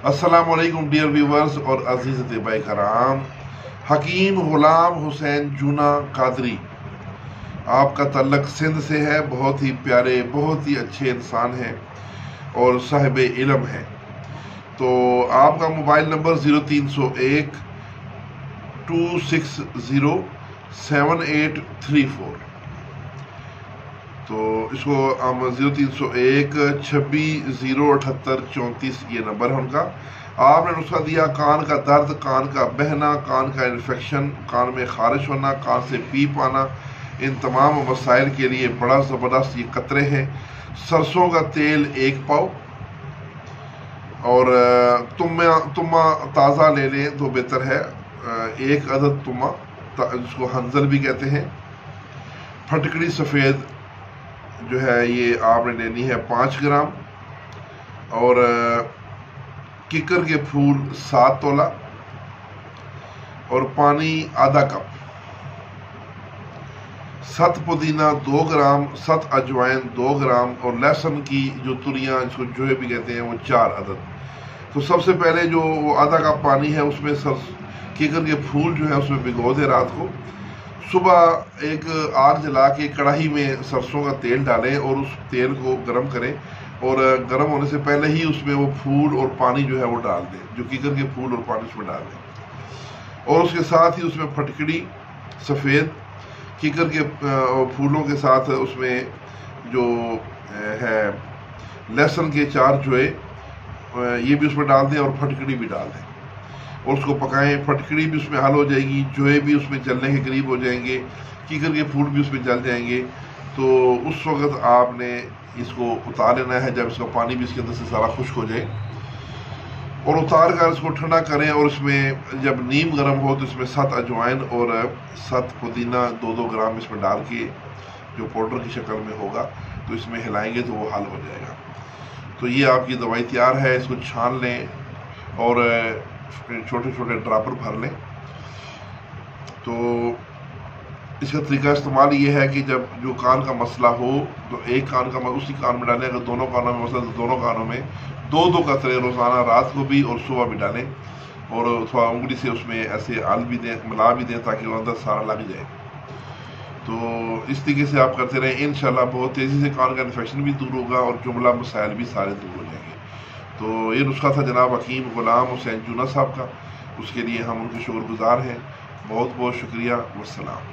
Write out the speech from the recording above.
अस्सलामुअलैकुम dear viewers और अजीज़ तैयबा कराम। हकीम गुलाम हुसैन जूना कादरी, आपका तल्लक सिंध से है। बहुत ही प्यारे, बहुत ही अच्छे इंसान हैं और साहिब इल्म हैं। तो आपका मोबाइल नंबर 0301-260-7834। तो इसको हम 0301-26-078-34 ये नंबर है उनका। आपने नुस्खा दिया कान का दर्द, कान का बहना, कान का इन्फेक्शन, कान में खारिश होना, कान से पीप आना। इन तमाम मसाइल के लिए बड़ा ज़बरदस्त ये कतरे हैं। सरसों का तेल 1 पाव और तुम्मा ताज़ा ले लें तो बेहतर है। 1 अदद तुम्मा, जिसको हंजल भी कहते हैं। फटकड़ी सफ़ेद जो है ये आपने लेनी है 5 ग्राम और किकर के फूल 7 तोला और पानी आधा कप। सत पुदीना 2 ग्राम, सत अजवाइन 2 ग्राम और लहसुन की जो तुरियां, जिसको जोहे भी कहते हैं, वो 4 अदद। तो सबसे पहले जो वो आधा कप पानी है उसमें किकर के फूल जो है उसमें भिगो दे रात को। सुबह एक आग जला के कढ़ाई में सरसों का तेल डालें और उस तेल को गर्म करें और गर्म होने से पहले ही उसमें वो फूल और पानी जो है वो डाल दें, जो किकर के फूल और पानी उसमें डाल दें। और उसके साथ ही उसमें फटकड़ी सफ़ेद किकर के फूलों के साथ उसमें जो है लहसुन के 4 जोए ये भी उसमें डाल दें और फटकड़ी भी डाल दें और उसको पकाएं। फटकड़ी भी उसमें हल हो जाएगी, जोए भी उसमें जलने के करीब हो जाएंगे, किकर के फूल भी उसमें जल जाएंगे। तो उस वक्त आपने इसको उतार लेना है, जब इसका पानी भी इसके अंदर से सारा खुश्क हो जाए, और उतार कर इसको ठंडा करें। और इसमें जब नीम गर्म हो तो इसमें 7 अजवाइन और 7 पुदीना 2-2 ग्राम इसमें डाल के जो पाउडर की शक्ल में होगा तो इसमें हिलाएंगे तो वो हल हो जाएगा। तो ये आपकी दवाई तैयार है। इसको छान लें और छोटे छोटे ड्रापर भर लें। तो इसका तरीका इस्तेमाल ये है कि जब जो कान का मसला हो तो एक कान का उसी कान में डालें। अगर दोनों कानों में मसला तो दोनों कानों में 2-2 कतरे रोज़ाना, रात को भी और सुबह भी डालें और थोड़ा उंगली से उसमें ऐसे आल भी दें, मिला भी दें ताकि वो अंदर सारा लग जाए। तो इस तरीके से आप करते रहें, इंशाल्लाह बहुत तेज़ी से कान का इन्फेक्शन भी दूर होगा और जुमला मसाइल भी सारे दूर हो जाएंगे। तो ये नुस्खा था जनाब हकीम गुलाम हुसैन जूना साहब का। उसके लिए हम उनके शुक्रगुजार हैं। बहुत बहुत शुक्रिया। वस्सलाम।